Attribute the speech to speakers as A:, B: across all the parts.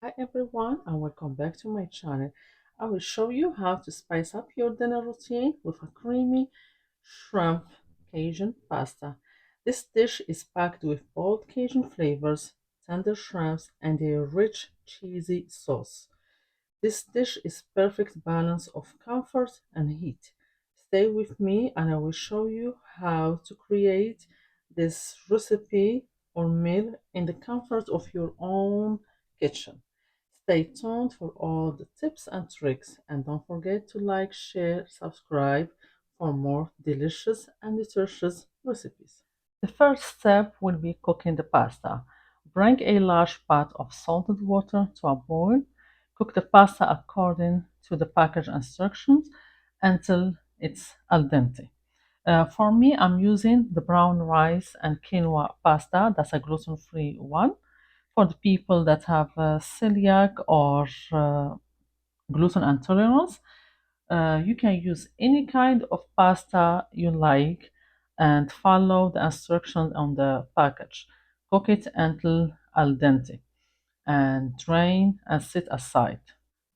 A: Hi everyone and welcome back to my channel. I will show you how to spice up your dinner routine with a creamy shrimp Cajun pasta. This dish is packed with bold Cajun flavors, tender shrimps, and a rich cheesy sauce. This dish is perfect balance of comfort and heat. Stay with me and I will show you how to create this recipe or meal in the comfort of your own kitchen. Stay tuned for all the tips and tricks and don't forget to like, share, subscribe for more delicious and nutritious recipes. The first step will be cooking the pasta. Bring a large pot of salted water to a boil. Cook the pasta according to the package instructions until it's al dente. For me, I'm using the brown rice and quinoa pasta. That's a gluten-free one. For the people that have celiac or gluten intolerance, you can use any kind of pasta you like and follow the instructions on the package. Cook it until al dente and drain and set aside.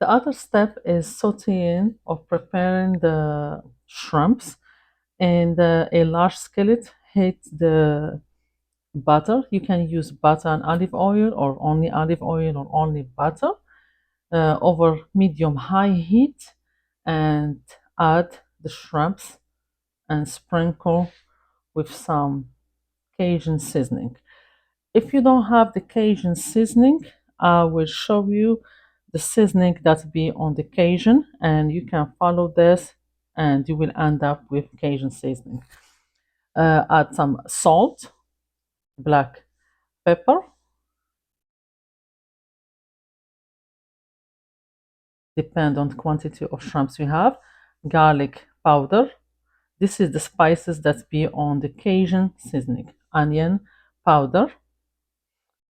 A: The other step is sauteing or preparing the shrimps in a large skillet. Heat the butter. You can use butter and olive oil or only butter over medium high heat and add the shrimps and sprinkle with some Cajun seasoning. If you don't have the Cajun seasoning, I will show you the seasoning that be on the Cajun and you can follow this and you will end up with Cajun seasoning. Add some salt, black pepper, depend on the quantity of shrimps you have, garlic powder. This is the spices that be on the Cajun seasoning, onion powder.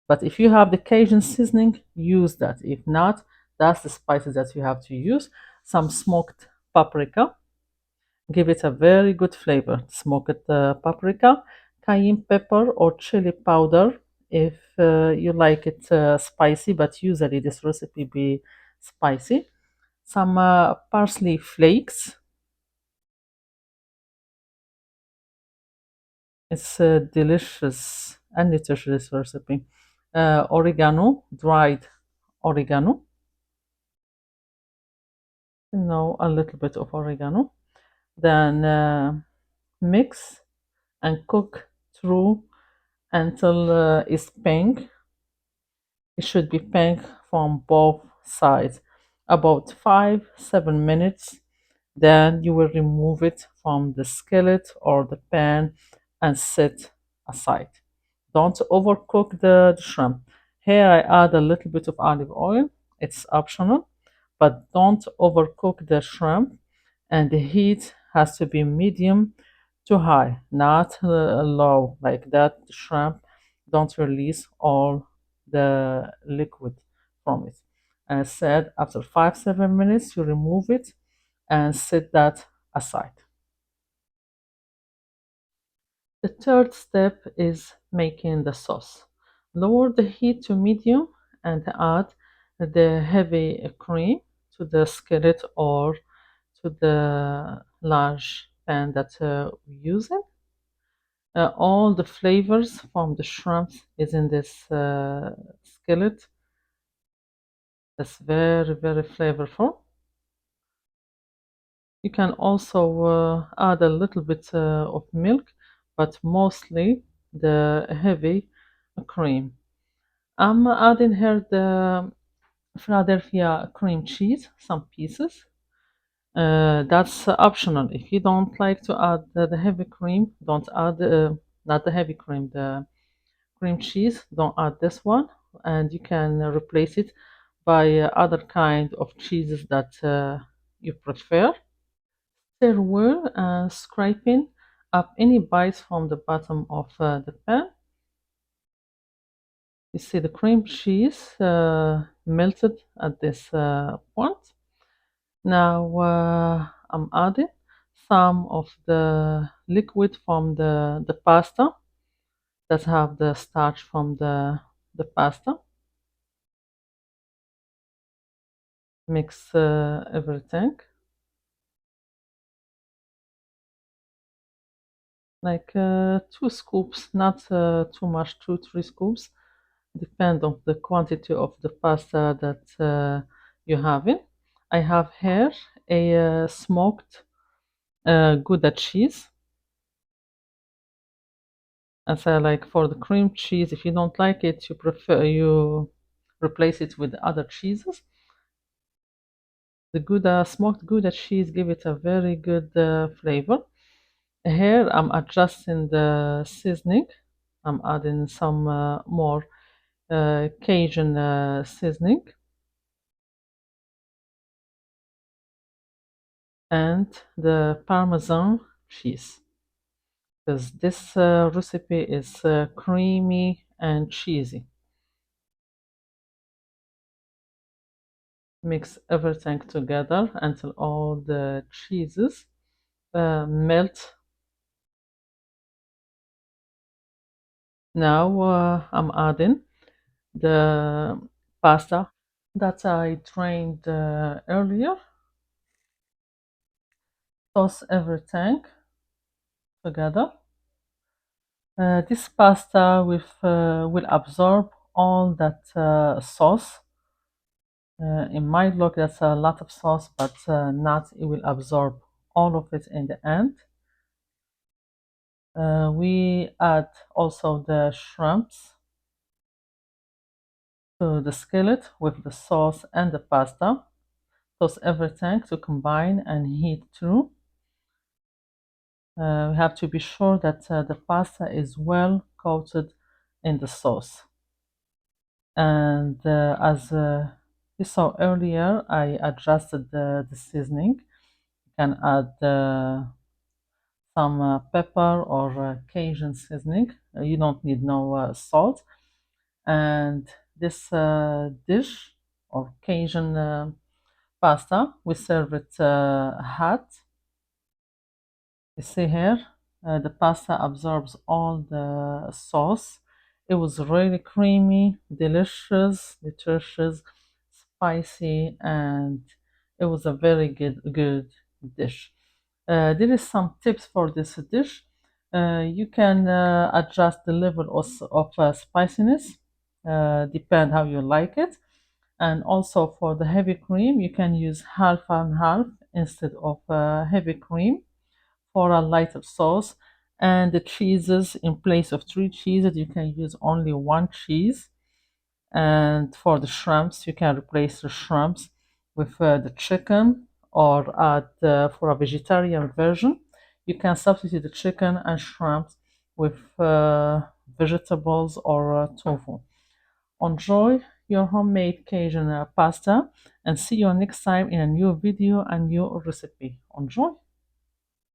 A: But if you have the Cajun seasoning, use that. If not, that's the spices that you have to use. Some smoked paprika, give it a very good flavor. Smoked paprika, cayenne pepper or chili powder if you like it spicy, but usually this recipe be spicy. Some parsley flakes. It's a delicious and nutritious recipe. Oregano, dried oregano. A little bit of oregano. Then mix and cook through until it's pink. It should be pink from both sides. About 5-7 minutes. Then you will remove it from the skillet or the pan and set aside. Don't overcook the shrimp. Here I add a little bit of olive oil. It's optional, but don't overcook the shrimp. And the heat has to be medium to high, not low like that. The shrimp don't release all the liquid from it. And I said after 5-7 minutes, you remove it and set that aside. The third step is making the sauce. Lower the heat to medium and add the heavy cream to the skillet or to the large pan that we're using. All the flavors from the shrimps is in this skillet. That's very, very flavorful. You can also add a little bit of milk, but mostly the heavy cream. I'm adding here the Philadelphia cream cheese, some pieces. That's optional. If you don't like to add the heavy cream, don't add not the heavy cream, the cream cheese. Don't add this one, and you can replace it by other kind of cheeses that you prefer. Stir well, scraping up any bites from the bottom of the pan. You see the cream cheese melted at this point. Now I'm adding some of the liquid from the pasta that have the starch from the pasta. Mix everything, like 2 scoops, not too much, 2 3 scoops, depend on the quantity of the pasta that you have in. I have here a smoked Gouda cheese. As I like for the cream cheese, if you don't like it, you replace it with other cheeses. The Gouda smoked Gouda cheese give it a very good flavor. Here I'm adjusting the seasoning. I'm adding some more Cajun seasoning and the Parmesan cheese, because this recipe is creamy and cheesy. Mix everything together until all the cheeses melt. Now I'm adding the pasta that I drained earlier. Toss everything together. This pasta will absorb all that sauce. It might look that's a lot of sauce, but not. It will absorb all of it in the end. We add also the shrimps to the skillet with the sauce and the pasta. Toss everything to combine and heat through. We have to be sure that the pasta is well coated in the sauce. And as you saw earlier, I adjusted the seasoning. You can add some pepper or Cajun seasoning. You don't need no salt. And this dish or Cajun pasta, we serve it hot. You see here, the pasta absorbs all the sauce. It was really creamy, delicious, nutritious, spicy, and it was a very good dish. There is some tips for this dish. You can adjust the level of spiciness, depend how you like it. And also for the heavy cream, you can use half and half instead of heavy cream for a lighter sauce. And the cheeses, in place of 3 cheeses, you can use only 1 cheese. And for the shrimps, you can replace the shrimps with the chicken, or add for a vegetarian version, you can substitute the chicken and shrimps with vegetables or tofu. Enjoy your homemade Cajun pasta, and see you next time in a new video and new recipe. Enjoy!